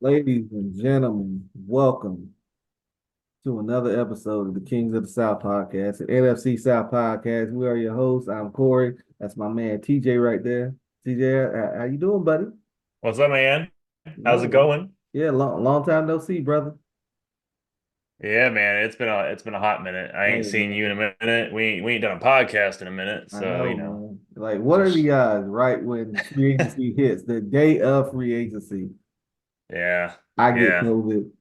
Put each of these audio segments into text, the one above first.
Ladies and gentlemen, welcome to another episode of the Kings of the South podcast, the NFC South podcast. We are your hosts. I'm Corey. That's my man TJ right there. TJ, how you doing, buddy? What's up, man? How's it No, going? yeah, long time no see, brother. Yeah, man, it's been a hot minute. I Hey, ain't seen you in man, a minute. We ain't done a podcast in a minute, I so know, man. Like, what are just the odds, right when free agency hits, the day of free agency? yeah, I get yeah, COVID.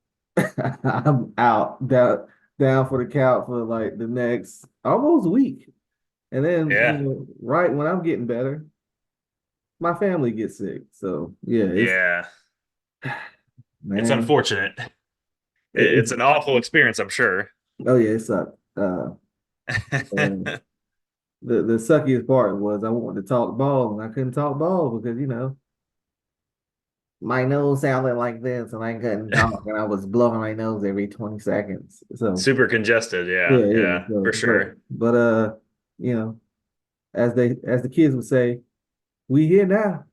I'm out down for the count for like the next almost week. And then, yeah, right when I'm getting better, my family gets sick. So yeah, yeah. It's man, unfortunate. It's it's an awful experience, I'm sure. oh yeah, it sucked. And the suckiest part was I wanted to talk ball and I couldn't talk ball because my nose sounded like this and I couldn't talk and I was blowing my nose every 20 seconds. So Super congested. yeah, Yeah, yeah. yeah, So for sure. you know, as the kids would say, we here now.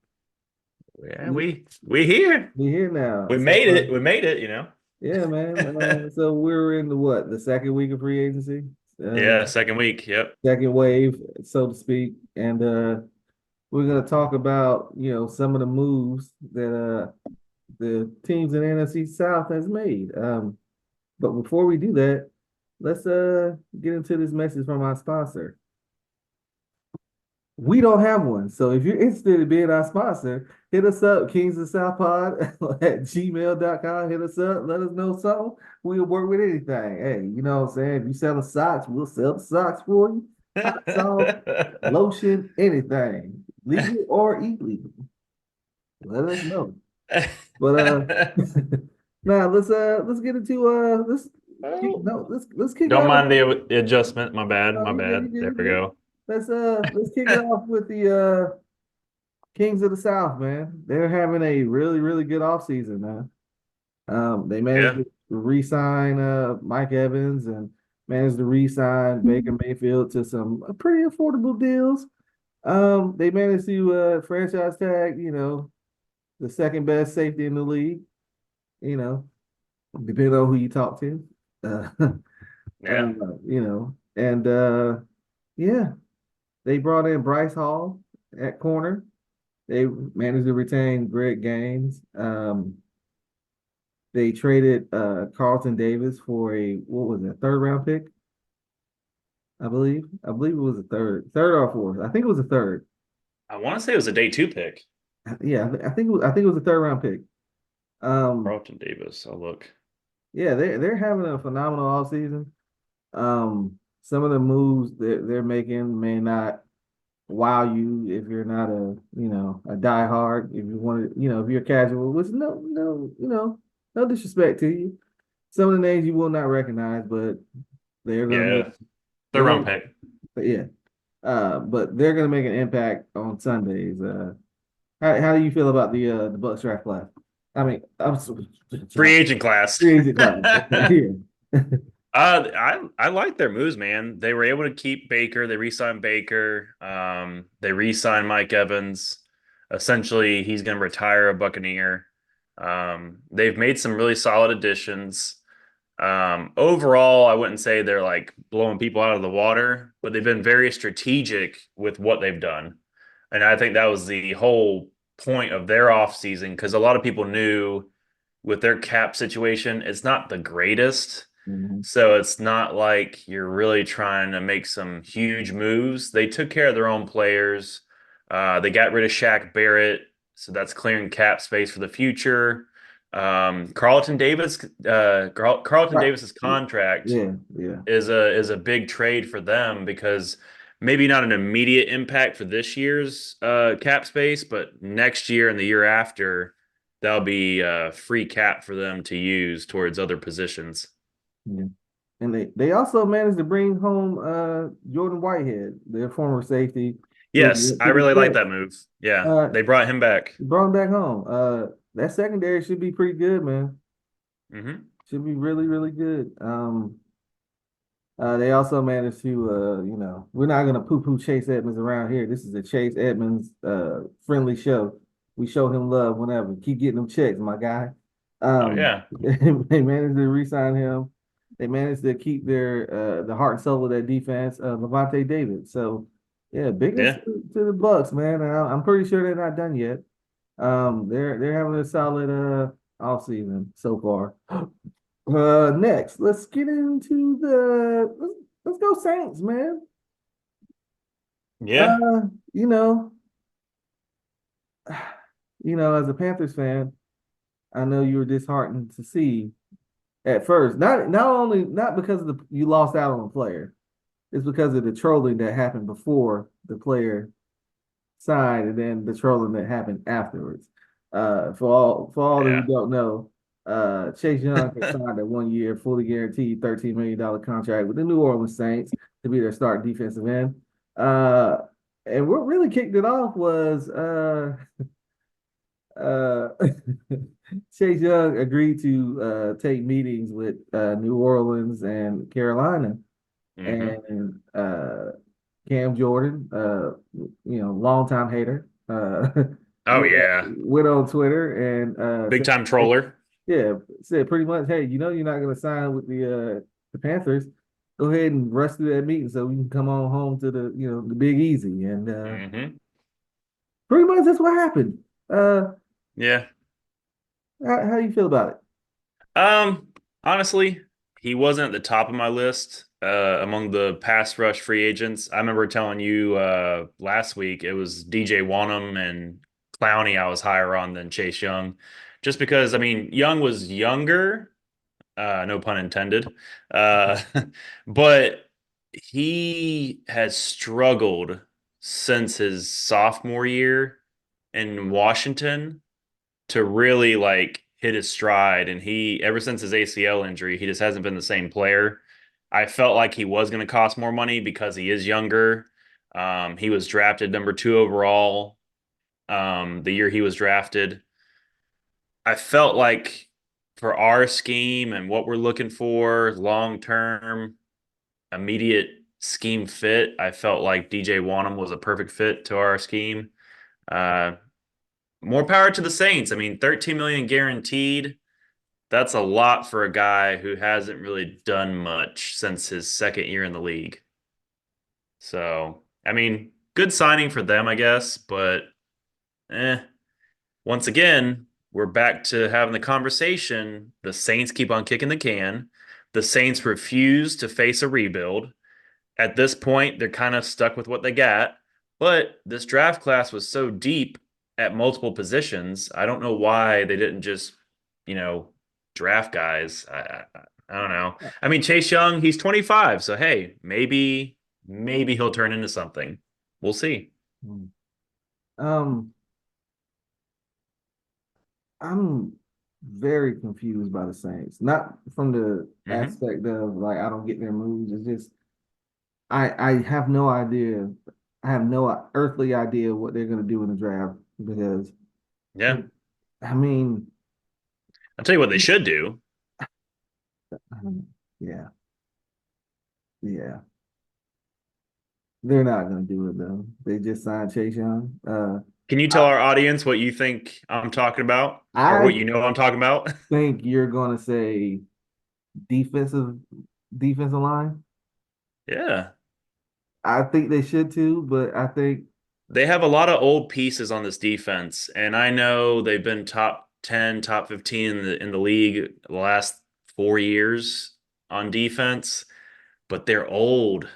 Yeah, We we here. we here now. We So made it. We made it. yeah, man. So we're in the what? The second week of free agency, uh, Yeah, second week. Yep. second wave, so to speak, and we're gonna talk about some of the moves that the teams in the NFC South has made. But before we do that, let's get into this message from our sponsor. We don't have one. So if you're interested in being our sponsor, hit us up, Kings of South Pod at gmail.com. Hit us up, let us know something. We'll work with anything. Hey, you know what I'm saying? If you sell the socks, we'll sell the socks for you. Hot sauce, lotion, anything. Legal or illegal. Let us know. But now let's get into Oh, let's kick it don't off. mind the adjustment. My bad. No, My you good, you bad. good, There you we good. go. Let's kick it off with the Kings of the South, man. They're having a really, really good offseason, man. They managed Yeah. to re-sign Mike Evans and managed to re-sign Baker Mayfield to some pretty affordable deals. They managed to franchise tag, the second best safety in the league, you know, depending on who you talk to. Uh, uh, Yeah. and yeah, they brought in Bryce Hall at corner. They managed to retain Greg Gaines. They traded Carlton Davis for a what was it, third round pick, I believe. I believe it was a third or fourth. I think it was a third. I want to say it was a day two pick. Yeah, I think it was a third round pick. Carlton Davis. I'll look. Yeah, they're having a phenomenal offseason. Some of the moves that they're making may not wow you if you're not a diehard. If you want to, if you're casual, which no disrespect to you. Some of the names you will not recognize, but they're gonna make Yeah. Third they're round gonna pick. but yeah. But they're gonna make an impact on Sundays. How do you feel about the Bucks draft class? I mean, I'm Free draft agent class. free agent class. Yeah. I like their moves, man. They were able to keep Baker. They re-signed Baker. They re-signed Mike Evans. Essentially, he's going to retire a Buccaneer. They've made some really solid additions. Overall, I wouldn't say they're like blowing people out of the water, but they've been very strategic with what they've done. And I think that was the whole point of their offseason because a lot of people knew with their cap situation, it's not the greatest. Mhm. So it's not like you're really trying to make some huge moves. They took care of their own players. They got rid of Shaq Barrett, so that's clearing cap space for the future. Carlton Right. Davis's contract Yeah, yeah. is a big trade for them because maybe not an immediate impact for this year's cap space, but next year and the year after, that'll be free cap for them to use towards other positions. Yeah. And they also managed to bring home Jordan Whitehead, their former safety, who Yes, went I to the really like Jets. that move. Yeah, Uh, they brought him back. brought him back home. That secondary should be pretty good, man. Hmm. Should be really, really good. They also managed to, we're not gonna poo-poo Chase Edmonds around here. This is a Chase Edmonds friendly show. We show him love whenever. Keep getting them checks, my guy. Oh yeah, They managed to re-sign him. They managed to keep their the heart and soul of their defense, Levante David. So yeah, biggest yeah, to the Bucks, man. I'm pretty sure they're not done yet. They're having a solid off season so far. Next, let's get into let's go Saints, man. yeah. Uh, you know, as a Panthers fan, I know you were disheartened to see at first. Not because of you lost out on a player. It's because of the trolling that happened before the player signed, and then the trolling that happened afterwards. For all who Yeah. don't know, Chase Young has signed a 1 year, fully guaranteed $13 million contract with the New Orleans Saints to be their starting defensive end. Uh, and what really kicked it off was uh, Chase Young agreed to take meetings with New Orleans and Carolina, Hmm. and Cam Jordan, longtime hater, Oh yeah, went on Twitter and big time troller. said pretty much, hey, you're not going to sign with the Panthers. Go ahead and rush through that meeting so we can come on home to the Big Easy, and Hmm. pretty much that's what happened. Uh, Yeah. how you feel about it? Um, honestly, he wasn't at the top of my list among the pass rush free agents. I remember telling you last week it was DJ Wanham and Clowney I was higher on than Chase Young, just because I mean Young was younger, no pun intended, uh, but he has struggled since his sophomore year in Washington to really like hit his stride. And he, ever since his ACL injury, he just hasn't been the same player. I felt like he was going to cost more money because he is younger. He was drafted number 2 overall the year he was drafted. I felt like for our scheme and what we're looking for long term, immediate scheme fit, I felt like DJ Wanham was a perfect fit to our scheme. Uh, More power to the Saints. I mean, 13 million guaranteed. That's a lot for a guy who hasn't really done much since his second year in the league. So, I mean, good signing for them, I guess, but eh. Once again, we're back to having the conversation. The Saints keep on kicking the can. The Saints refuse to face a rebuild. At this point, they're kind of stuck with what they got. But this draft class was so deep at multiple positions. I don't know why they didn't just, you know, draft guys. I don't know. I mean, Chase Young, he's 25, so hey, maybe he'll turn into something. We'll see. Um, I'm very confused by the Saints. Not from the Hmm. aspect of like I don't get their moves. It's just I have no idea. I have no earthly idea what they're gonna do in the draft because Yeah, I mean, I'll tell you what they should do. yeah, yeah, they're not gonna do it though. They just signed Chase Young. Can you tell I, our audience what you think I'm talking about, or I what you know I'm talking about? think you're gonna say defensive defensive line. Yeah. I think they should too, but I think They have a lot of old pieces on this defense, and I know they've been top 10, top 15 in the league the last 4 years on defense, but they're old.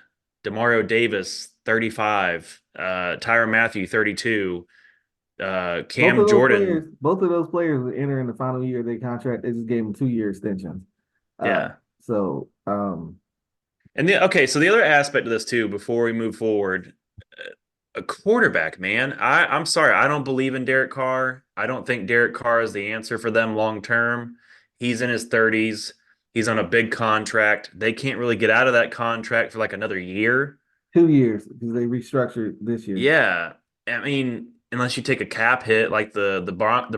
Demario Davis, 35, Tyrann Mathieu, 32, Cam Jordan. both of those players are entering the final year of their contract. They just gave them 2 year extensions. Uh, Yeah. so And okay, so the other aspect of this too, before we move forward, a quarterback, man. I'm sorry, I don't believe in Derek Carr. I don't think Derek Carr is the answer for them long term. He's in his 30s. He's on a big contract. They can't really get out of that contract for like another year. 2 years because they restructured this year. Yeah, I mean, unless you take a cap hit like the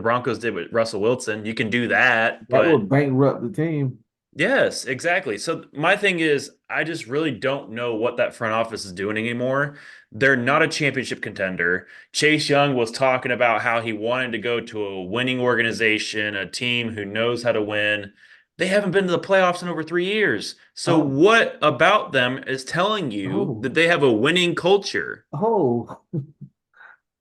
Broncos did with Russell Wilson, you can do that. That will But bankrupt the team. Yes, exactly. So my thing is, I just really don't know what that front office is doing anymore. They're not a championship contender. Chase Young was talking about how he wanted to go to a winning organization, a team who knows how to win. They haven't been to the playoffs in over 3 years. So Oh, what about them is telling you oh, that they have a winning culture? oh,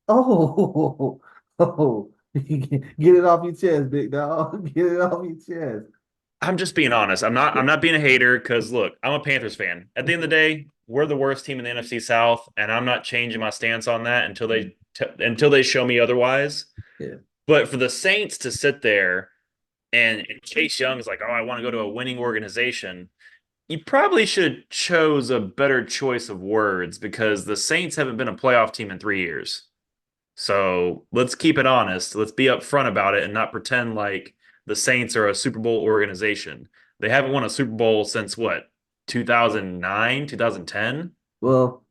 oh, oh. Get it off your chest, big dog. Get it off your chest. I'm just being honest. I'm not being a hater because look, I'm a Panthers fan. At the end of the day, we're the worst team in the NFC South, and I'm not changing my stance on that until they show me otherwise. Yeah. But for the Saints to sit there and Chase Young is like, "Oh, I want to go to a winning organization." You probably should have chose a better choice of words because the Saints haven't been a playoff team in 3 years. So let's keep it honest. Let's be upfront about it and not pretend like the Saints are a Super Bowl organization. They haven't won a Super Bowl since what, 2009, 2010? Well,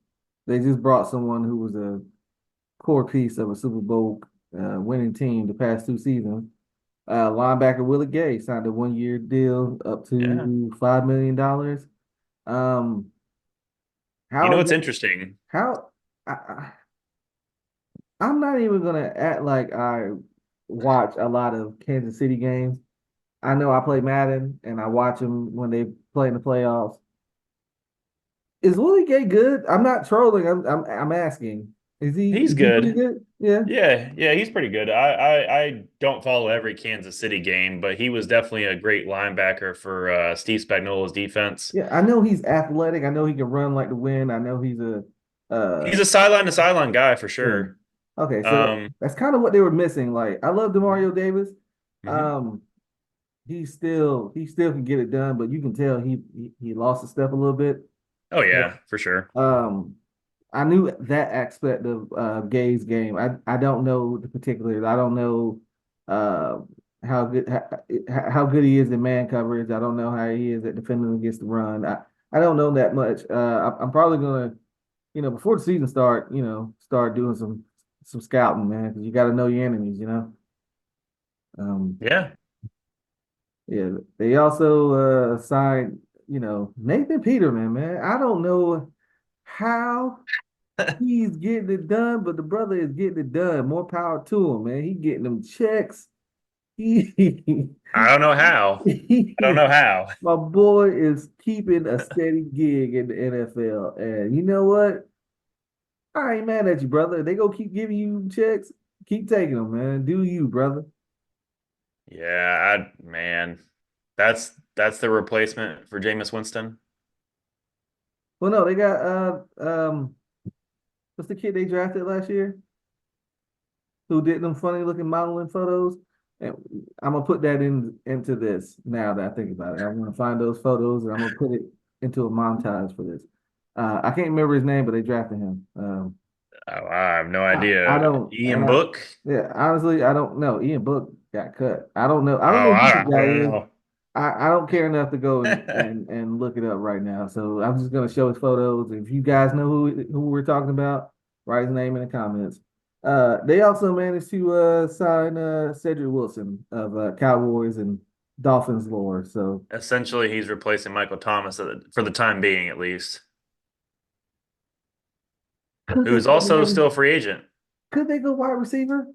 they just brought someone who was a core piece of a Super Bowl winning team the past two seasons. Linebacker Willie Gay signed a 1 year deal up Yeah. to $5 million. Um, You know how what's interesting? how I'm not even gonna act like I watch a lot of Kansas City games. I know I play Madden and I watch them when they play in the playoffs. Is Willie Gay good? I'm not trolling. I'm asking. He's Is he pretty good. good? Yeah. Yeah, he's pretty good. I don't follow every Kansas City game, but he was definitely a great linebacker for Steve Spagnuolo's defense. Yeah, I know he's athletic. I know he can run like the wind. I know he's a He's a sideline to sideline guy for yeah. sure. Okay, so Um, that's kind of what they were missing. Like I love Demario Davis. mhm. Um, he still can get it done, but you can tell he lost a step a little bit. Oh So, yeah, for sure. I knew that aspect of Gay's game. I don't know the particulars. I don't know uh how good he is in man coverage. I don't know how he is at defending against the run. I don't know that much. I'm probably gonna, before the season start, start doing some scouting, man, because you got to know your enemies. Um, Yeah. yeah. They also signed, Nathan Peterman, man. I don't know how he's getting it done, but the brother is getting it done. More power to him, man. He getting them checks. He, I don't know how. I don't know how. my boy is keeping a steady gig in the NFL. And you know what? I ain't mad at you, brother. They go keep giving you checks. Keep taking them, man. Do you, brother? Yeah, man, that's the replacement for Jameis Winston. Well, no, they got what's the kid they drafted last year who did them funny looking modeling photos? And I'm gonna put that into this now that I think about it. I'm gonna find those photos and I'm gonna put it into a montage for this. I can't remember his name, but they drafted him. Oh, I have no I idea. don't, and Ian Book? yeah, honestly, I don't know. Ian Book got cut. I don't know. I don't Oh, know who I the guy don't is. know. I don't care enough to go and look it up right now. So I'm just gonna show his photos. If you guys know who we're talking about, write his name in the comments. They also managed to sign Cedric Wilson of Cowboys and Dolphins lore. So Essentially, he's replacing Michael Thomas for the time being, at least, could who they is go also wide, still a free agent. could they go wide receiver?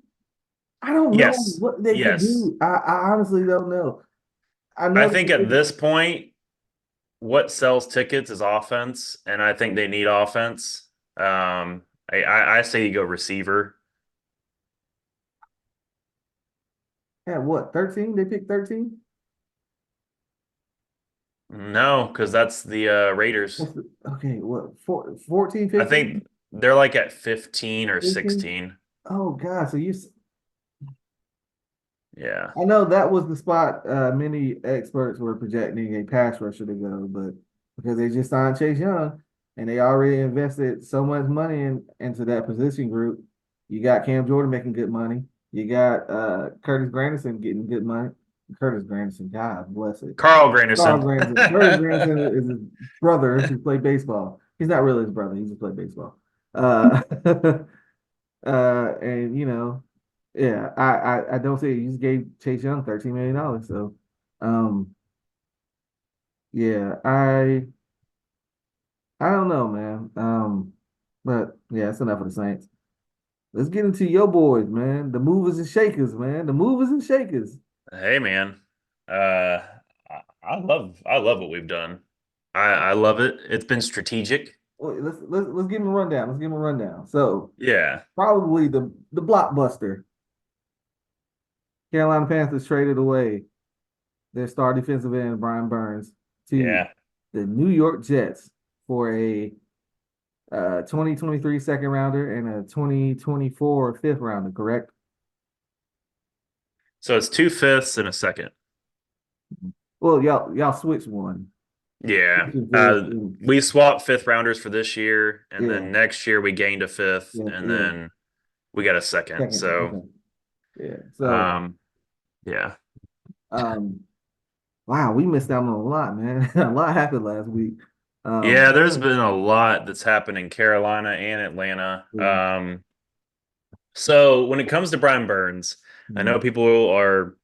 I don't know Yes, what they could yes. do. I honestly don't know. I I know think they at could, this point, what sells tickets is offense, and I think they need offense. I say you go receiver. at what, 13? They picked 13? No, because that's the Raiders. Okay, what, 14, I 15, think they're like at 15 or 15? 16. Oh God, so Yeah. I know that was the spot many experts were projecting a pass rusher to go, but because they just signed Chase Young and they already invested so much money into that position group, you got Cam Jordan making good money. You got Curtis Granderson getting good money. Curtis Granderson, God bless it. Carl Carl Granderson. Granderson. Curtis Granderson is his brother who played baseball. He's not really his brother. He just played baseball. Uh, and yeah, I don't see it. You just gave Chase Young $13 million. So, um, Yeah, I don't know, man. But yeah, that's enough of the Saints. Let's get into your boys, man. The movers and shakers, man. The movers and shakers. Hey, man. I love what we've done. I love it. It's been strategic. Well, let's give them a rundown. Let's give them a rundown. So Yeah. probably the blockbuster. Carolina Panthers traded away their star defensive end Brian Burns to Yeah. the New York Jets for a 2023 second rounder and a 2024 fifth rounder, correct? So it's two fifths and a second. Well, y'all switched one. Yeah. For, We swapped fifth rounders for this year, and yeah, then next year we gained a fifth, yeah, and yeah. then we got a second. Second, So, okay, yeah. So, um, yeah. um, wow, we missed out on a lot, man. A lot happened last week. Yeah, Um, there's been a lot that's happened in Carolina and Atlanta. yeah, So when it comes to Brian Burns, I know mhm, people are,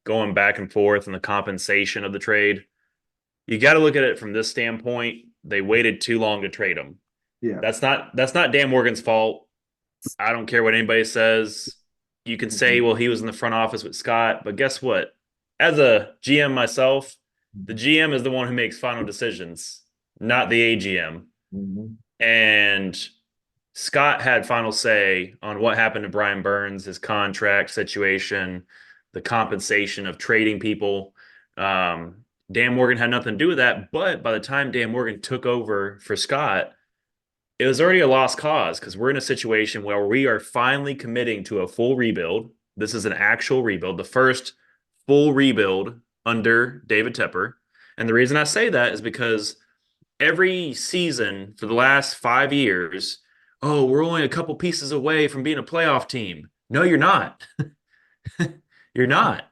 going back and forth on the compensation of the trade. You got to look at it from this standpoint. They waited too long to trade him. yeah, That's not Dan Morgan's fault. I don't care what anybody says. You can say, mhm, well, he was in the front office with Scott, but guess what? As a GM myself, the GM is the one who makes final decisions, not the AGM. mhm, And Scott had final say on what happened to Brian Burns, his contract situation, the compensation of trading people. Dan Morgan had nothing to do with that. But by the time Dan Morgan took over for Scott, it was already a lost cause because we're in a situation where we are finally committing to a full rebuild. This is an actual rebuild, the first full rebuild under David Tepper. And the reason I say that is because every season for the last 5 years, oh, we're only a couple pieces away from being a playoff team. No, you're not. You're not.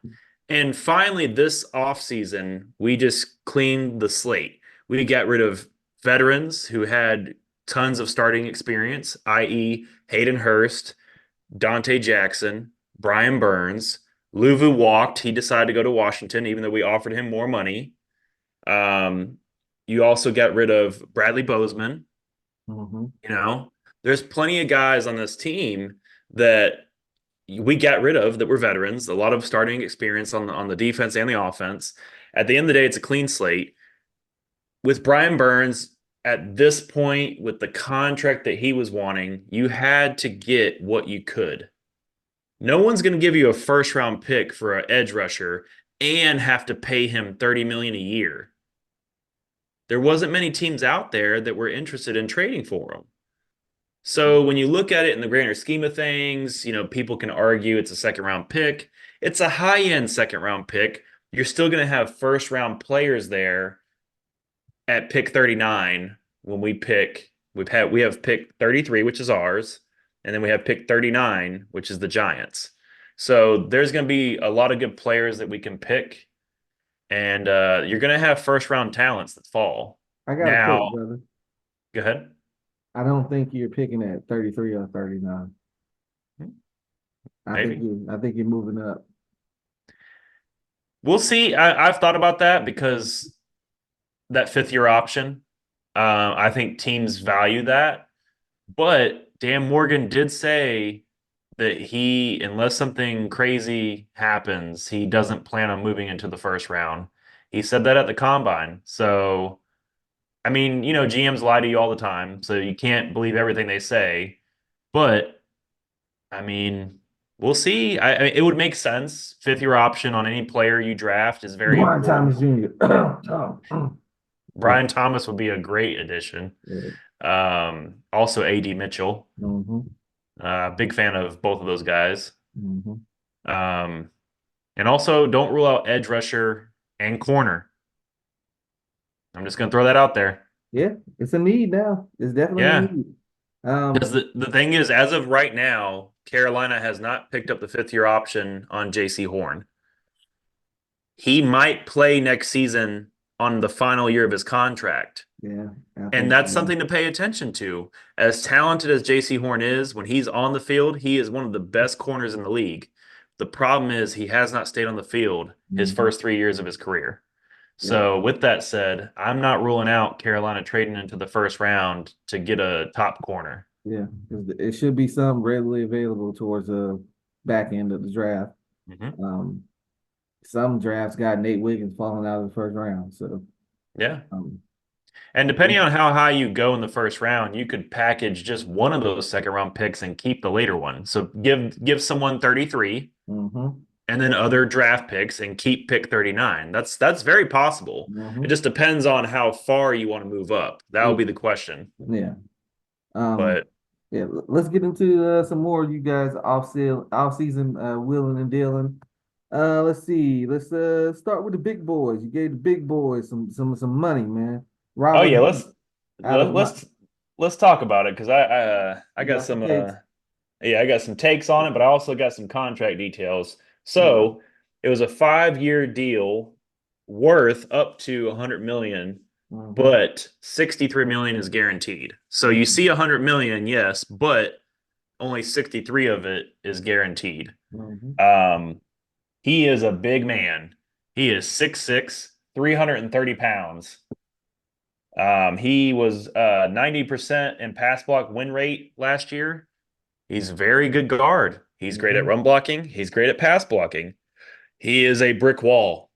And finally, this offseason, we just cleaned the slate. We got rid of veterans who had tons of starting experience, i.e., Hayden Hurst, Dante Jackson, Brian Burns. Luvu walked. He decided to go to Washington, even though we offered him more money. Um, you also got rid of Bradley Bozeman. mhm. You know, there's plenty of guys on this team that we got rid of that were veterans, a lot of starting experience on the defense and the offense. At the end of the day, it's a clean slate. With Brian Burns, at this point, with the contract that he was wanting, you had to get what you could. No one's going to give you a first round pick for an edge rusher and have to pay him 30 million a year. There wasn't many teams out there that were interested in trading for him. So when you look at it in the grander scheme of things, people can argue it's a second round pick. It's a high end second round pick. You're still going to have first round players there at pick 39 when we have pick 33, which is ours, and then we have pick 39, which is the Giants. So there's going to be a lot of good players that we can pick, and you're going to have first round talents that fall. I got a Now, take, brother. go ahead. I don't think you're picking at 33 or 39. Maybe. I think you're moving up. We'll see. I've thought about that because that fifth year option, I think teams value that. But Dan Morgan did say that unless something crazy happens, he doesn't plan on moving into the first round. He said that at the combine. So, I mean, GMs lie to you all the time, so you can't believe everything they say. But I mean, we'll see. It would make sense. Fifth year option on any player you draft is very Brian important. Thomas Jr. Yeah, Brian Thomas would be a great addition. yeah. Also AD Mitchell. Mm-hmm, Big fan of both of those guys. mm-hmm. Um, and also don't rule out edge rusher and corner. I'm just gonna throw that out there. Yeah, it's a need now. It's definitely a Yeah. need. Because the thing is, as of right now, Carolina has not picked up the fifth year option on JC Horn. He might play next season on the final year of his contract. Yeah, I And think that's so. something to pay attention to. As talented as JC Horn is, when he's on the field, he is one of the best corners in the league. The problem is he has not stayed on the field his Mhm. first 3 years of his career. Yep. So with that said, I'm not ruling out Carolina trading into the first round to get a top corner. Yeah. It should be some readily available towards the back end of the draft. Hmm. Um, some drafts got Nate Wiggins falling out of the first round. So, Yeah. um, And depending on how high you go in the first round, you could package just one of those second round picks and keep the later one. So give someone 33 mm-hmm, and then other draft picks and keep pick 39. That's very possible. It mm-hmm. just depends on how far you want to move up. That will Yeah. be the question. Yeah. Um, But yeah, let's get into some more of you guys off season wheeling and dealing. Let's see. Let's start with the big boys. You gave the big boys some money, man. oh Robert yeah, Hunt let's out of let, my let's let's talk about it because I you got got some some takes. yeah, I got some takes on it, but I also got some contract details. Yeah. So it was a 5-year deal worth up to 100 million, Mm-hmm. but 63 million is guaranteed. So you see 100 million, yes, but only 63 of it is guaranteed. Mm-hmm. Um, he is a big man. He is 6'6", 330 pounds. He was 90% in pass block win rate last year. He's a very good guard. He's great at Mm-hmm. run blocking. He's great at pass blocking. He is a brick wall.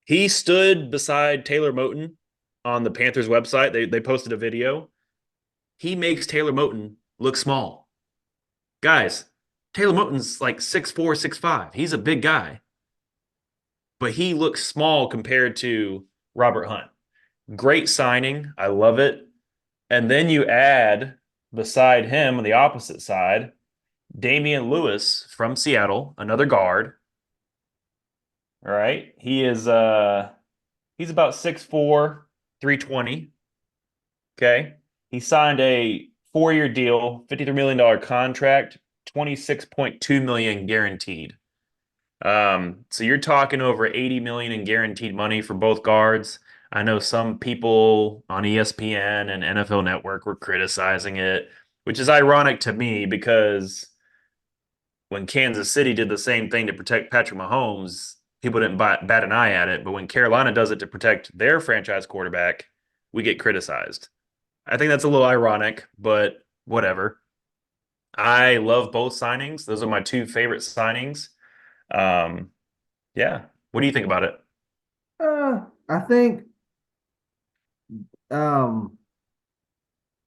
He stood beside Taylor Moton on the Panthers website. They posted a video. He makes Taylor Moton look small. Guys, Taylor Moton's like 6'4", 6'5". He's a big guy, but he looks small compared to Robert Hunt. Great signing. I love it. And then you add beside him on the opposite side, Damian Lewis from Seattle, another guard. All right. He's about 6'4", 320. Okay. He signed a 4-year deal, $53 million contract, 26.2 million guaranteed. So you're talking over 80 million in guaranteed money for both guards. I know some people on ESPN and NFL Network were criticizing it, which is ironic to me because when Kansas City did the same thing to protect Patrick Mahomes, people didn't bat an eye at it. But when Carolina does it to protect their franchise quarterback, we get criticized. I think that's a little ironic, but whatever. I love both signings. Those are my two favorite signings. Um, yeah. What do you think about it? I think um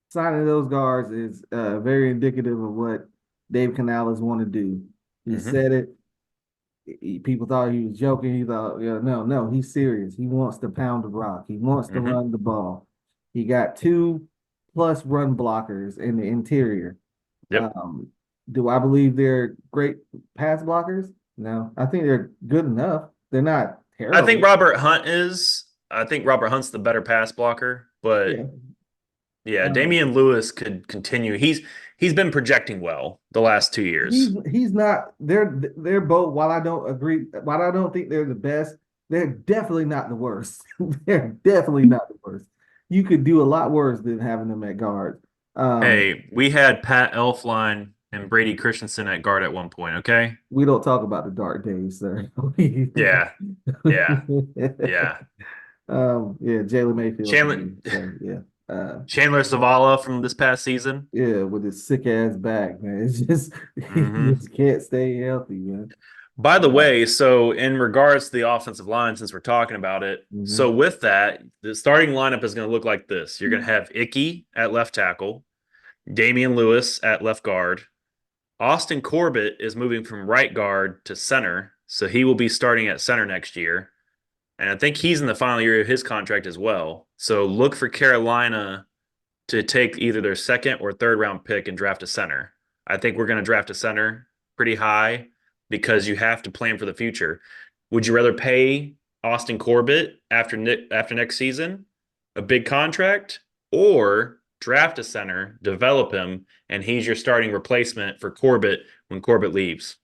signing those guards is very indicative of what Dave Canales want to do. He Hmm. said it. People thought he was joking. He thought, yeah, no, no, he's serious. He wants to pound the rock. He wants to Hmm. run the ball. He got two plus run blockers in the interior. Yep. Do I believe they're great pass blockers? No, I think they're good enough. They're not I think terrible. Robert Hunt is. I think Robert Hunt's the better pass blocker, but Yeah. yeah, Um, Damian Lewis could continue. He's been projecting well the last 2 years. he's not. They're both. While I don't agree, while I don't think they're the best, they're definitely not the worst. They're definitely not the worst. You could do a lot worse than having them at guard. Um, Hey, we had Pat Elflein and Brady Christensen at guard at one point, okay? we don't talk about the dark days, sir. Yeah, yeah, yeah. Yeah, Jalen Mayfield for Chandler me. So yeah, Chandler Zavala from this past season. yeah, with his sick ass back, man. It's just he Hmm. just can't stay healthy, man. By the Uh, way, so in regards to the offensive line, since we're talking about it, mhm. so with that, the starting lineup is going to look like this. You're going to have Icky at left tackle, Damian Lewis at left guard. Austin Corbett is moving from right guard to center, so he will be starting at center next year. And I think he's in the final year of his contract as well. So look for Carolina to take either their second or third round pick and draft a center. I think we're going to draft a center pretty high because you have to plan for the future. Would you rather pay Austin Corbett after next season a big contract or draft a center, develop him, and he's your starting replacement for Corbett when Corbett leaves?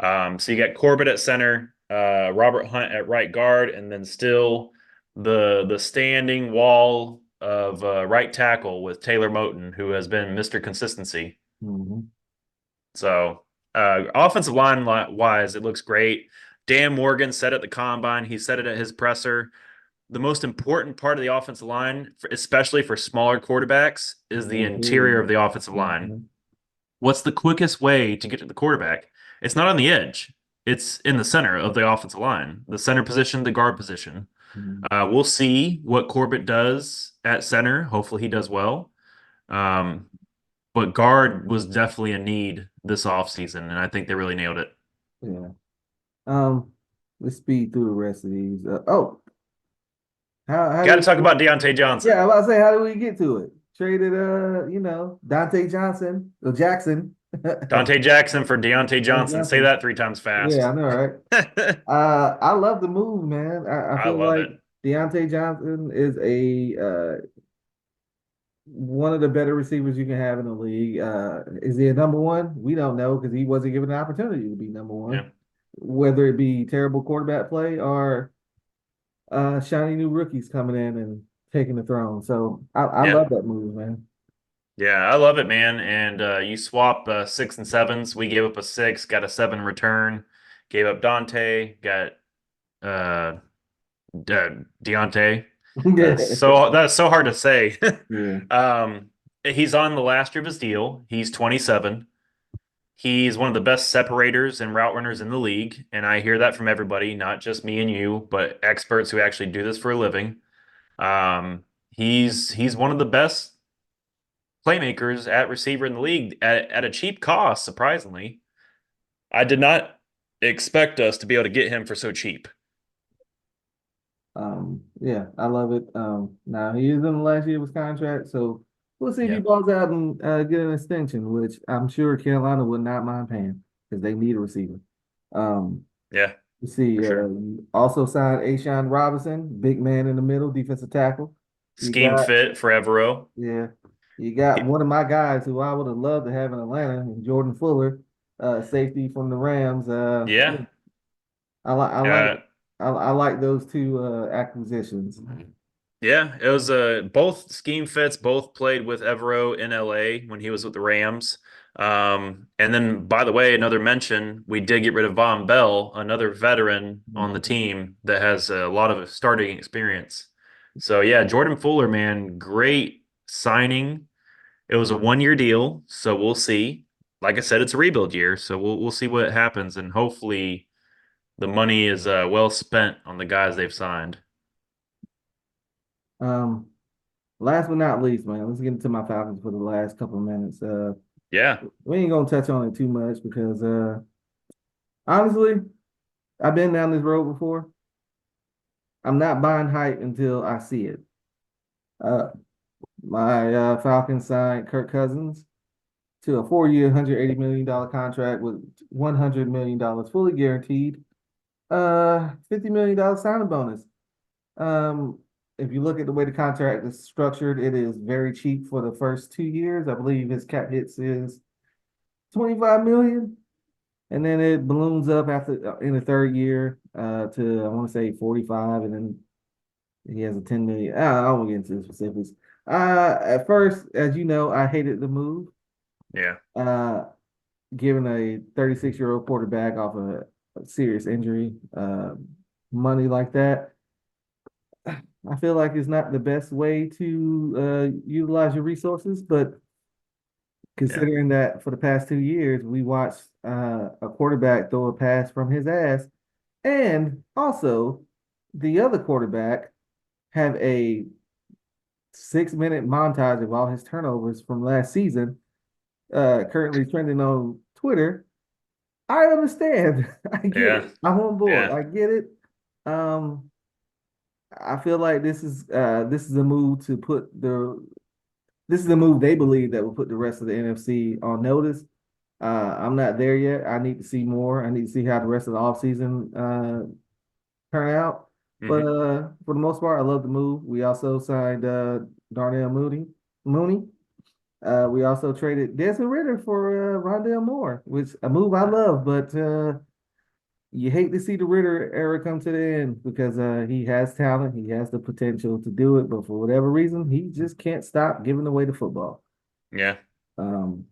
So you got Corbett at center, Robert Hunt at right guard, and then still the standing wall of right tackle with Taylor Moton, who has been Mr. Consistency. Mhm. So offensive line wise, it looks great. Dan Morgan said at the combine, he said it at his presser. The most important part of the offensive line, especially for smaller quarterbacks, is the interior of the offensive line. Mhm. What's the quickest way to get to the quarterback? It's not on the edge. It's in the center of the offensive line, the center position, the guard position. Mhm. We'll see what Corbett does at center. Hopefully, he does well. Um, but guard was definitely a need this offseason, and I think they really nailed it. Yeah. Um, let's speed through the rest of these. Oh, how Got do to talk we? about Deontay Yeah, I Johnson. was about to say, how do we get to it? Traded, Dante Johnson, or Jackson. Dante Jackson for Deontay Johnson. Say Johnson. that 3 times Yeah, fast. I know, right? I love the move, man. I I feel love like it. Deontay Johnson is a one of the better receivers you can have in the league. Is he a number one? We don't know because he wasn't given an opportunity to be number Yeah. one. Whether it be terrible quarterback play or shiny new rookies coming in and taking the throne. So I Yeah. love that move, man. Yeah, I love it, man. And you swap six and sevens. We gave up a six, got a seven return. Gave up Dante, got uh, Deontay. That's so hard to say. Yeah. He's on the last year of his deal. He's 27. He's one of the best separators and route runners in the league, and I hear that from everybody, not just me and you, but experts who actually do this for a living. Um, he's one of the best playmakers at receiver in the league at a cheap cost, surprisingly. I did not expect us to be able to get him for so cheap. Yeah, I love it. Now he is in the last year of his contract, so we'll see if he Yeah. balls out and get an extension, which I'm sure Carolina would not mind paying because they need a receiver. Um, Yeah, you for see, sure. you also signed Ashawn Robinson, big man in the middle, defensive tackle. You Scheme got, fit for Evero. yeah, you got one of my guys who I would have loved to have in Atlanta, Jordan Fuller, safety from the Rams. Yeah, Yeah. I like, Uh, I like those two acquisitions. yeah, it was both scheme fits, both played with Evero in LA when he was with the Rams. And then, by the way, another mention, we did get rid of Von Bell, another veteran on the Mhm. team that has a lot of starting experience. So yeah, Jordan Fuller, man, great signing. It was a 1 year deal, so we'll see. Like I said, it's a rebuild year, so we'll see what happens, and hopefully the money is well spent on the guys they've signed. Um, Last but not least, man, let's get into my Falcons for the last couple of minutes. Yeah, We ain't gonna touch on it too much because honestly, I've been down this road before. I'm not buying hype until I see it. Uh, my Falcons signed Kirk Cousins to a 4 year, $180 million contract with $100 million fully guaranteed. $50 million signing bonus. Um, if you look at the way the contract is structured, it is very cheap for the first 2 years. I believe his cap hits is 25 million, and then it balloons up after in the third year to I want to say 45, and then he has a 10 million. I won't get into the specifics. At first, as you know, I hated the move. yeah, Uh, Giving a 36-year-old quarterback off a serious injury, money like that. I feel like it's not the best way to utilize your resources, but yeah, considering that for the past 2 years, we watched a quarterback throw a pass from his ass, and also the other quarterback have a 6 minute montage of all his turnovers from last season, currently trending on Twitter. I understand. I get yeah, it. I'm on board. yeah, I get it. Um, I feel like this is a move to put the this is a move they believe that will put the rest of the NFC on notice. I'm not there yet. I need to see more. I need to see how the rest of the offseason turn out. But hmm for the most part, I love the move. We also signed Darnell Mooney. We also traded Desmond Ritter for Rondell Moore, which a move I love, but you hate to see the Ritter era come to the end because he has talent, he has the potential to do it, but for whatever reason, he just can't stop giving away the football. yeah. Um,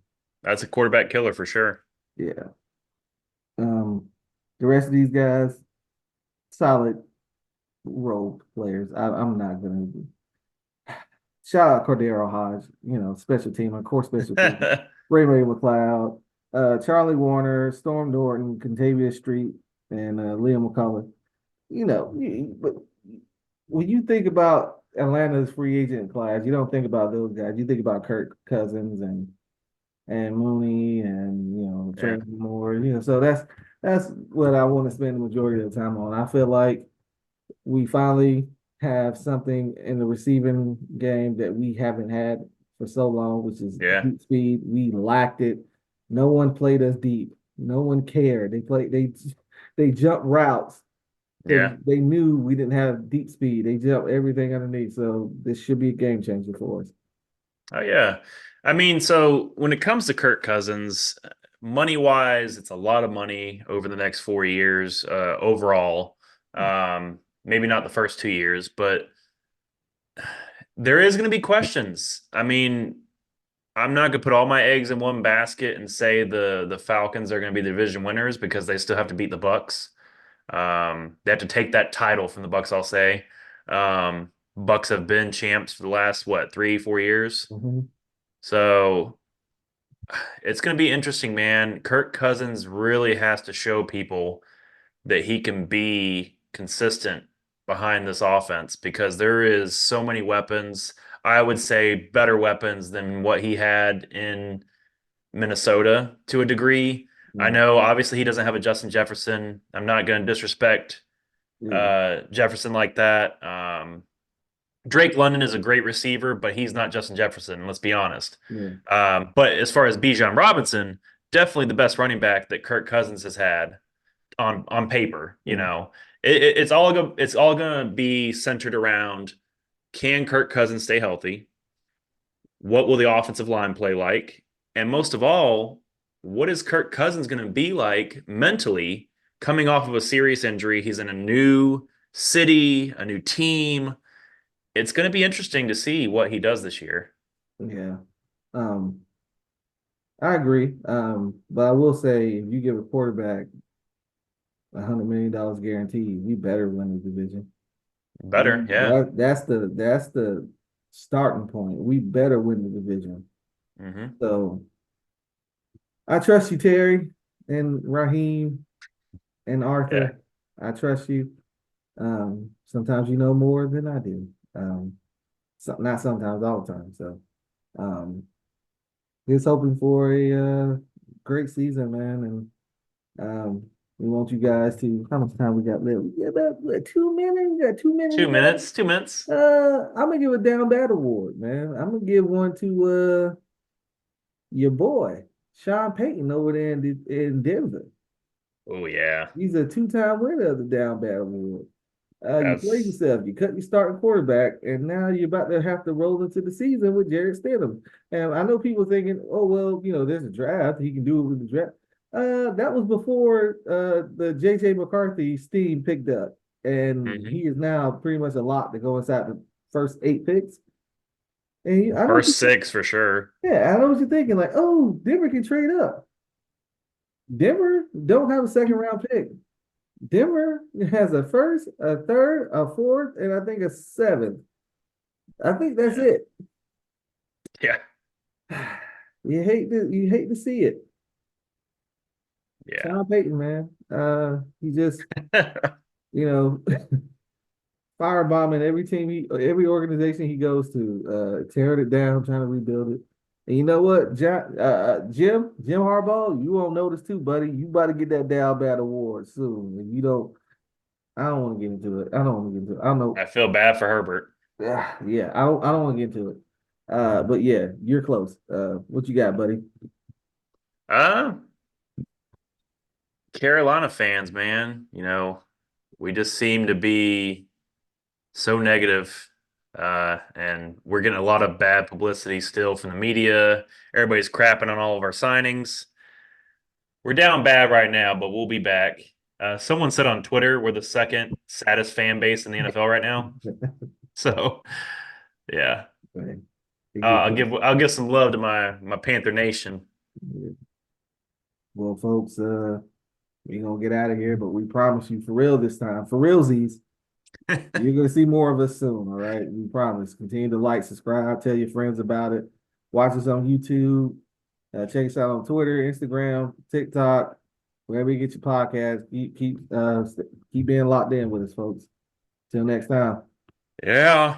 That's a quarterback killer for sure. yeah. Um, The rest of these guys, solid role players. I'm not gonna shout out Cordero Hodge, special team, of course, special team. Ray McLeod, Charlie Warner, Storm Norton, Contavious Street, and Liam McCullough. But when you think about Atlanta's free agent class, you don't think about those guys. You think about Kirk Cousins and Mooney and Yeah. Trey Moore. So that's what I want to spend the majority of the time on. I feel like we finally have something in the receiving game that we haven't had for so long, which is Yeah. deep speed. We lacked it. No one played us deep. No one cared. They jumped routes because Yeah. they knew we didn't have deep speed. They jumped everything underneath. So this should be a game changer for us. Oh yeah. I mean, so when it comes to Kirk Cousins, money wise, it's a lot of money over the next 4 years overall. Maybe not the first 2 years, but there is going to be questions. I mean, I'm not going to put all my eggs in one basket and say the Falcons are going to be the division winners because they still have to beat the Bucks. They have to take that title from the Bucks, I'll say. Bucks have been champs for the last what, 3, 4 years. Mhm. So it's going to be interesting, man. Kirk Cousins really has to show people that he can be consistent behind this offense because there is so many weapons. I would say better weapons than what he had in Minnesota to a degree. I Yeah, know obviously he doesn't have a Justin Jefferson. I'm not going to disrespect yeah, Jefferson like that. Drake London is a great receiver, but he's not Justin Jefferson. Let's be honest. yeah, But as far as Bijan Robinson, definitely the best running back that Kirk Cousins has had on paper. yeah, It's all going to be centered around can Kirk Cousins stay healthy? What will the offensive line play like? And most of all, what is Kirk Cousins going to be like mentally coming off of a serious injury? He's in a new city, a new team. It's going to be interesting to see what he does this year. yeah. Um, I agree. But I will say, if you give a quarterback $100 million guaranteed, we better win the division. Better, yeah. That's the starting point. We better win the division. Hmm. So I trust you, Terry and Raheem and Yeah. Arthur. I trust you. Sometimes you know more than I do. Not sometimes, all the time. So um, just hoping for a great season, man. And we want you guys to. How much time we got left? We got about what, 2 minutes. We got 2 minutes 2 minutes, left. 2 minutes. I'm gonna give a down bad award, man. I'm gonna give one to your boy Sean Payton over there in Denver. Oh, yeah. He's a two-time winner of the down bad award. You played That's yourself. You cut your starting quarterback, and now you're about to have to roll into the season with Jared Stidham. And I know people thinking, "Oh well, there's a draft. He can do it with the draft." That was before the JJ McCarthy steam picked up, and he mhm. is now pretty much a lock to go inside the first 8 picks. And I know, First six for sure. yeah, I know what you're thinking. Like, oh, Denver can trade up. Denver don't have a second round pick. Denver has a first, a third, a fourth, and I think a seventh. I think that's Yeah. it. Yeah. You hate to see it. Yeah. Sean Payton, man. He just, you know, firebombing every organization he goes to, tearing it down, trying to rebuild it. And you know what, Jim Harbaugh, you won't notice too, buddy. You about to get that Down Bad Award soon. And you don't. I don't want to get into it. I don't want to get into it. I don't know. I feel bad for Herbert. Yeah, I don't want to get into it. But yeah, you're close. What you got, buddy? Uh, Carolina fans, man, we just seem to be so negative, and we're getting a lot of bad publicity still from the media. Everybody's crapping on all of our signings. We're down bad right now, but we'll be back. Someone said on Twitter we're the second saddest fan base in the NFL right now. So, yeah, Right. They get I'll give some love to my Panther Nation. well, folks. We're gonna get out of here, but we promise you for real this time, for realsies, you're gonna see more of us soon. All right, we promise. Continue to like, subscribe, tell your friends about it. Watch us on YouTube. Check us out on Twitter, Instagram, TikTok, wherever you get your podcast. Keep being locked in with us, folks. Till next time. Yeah.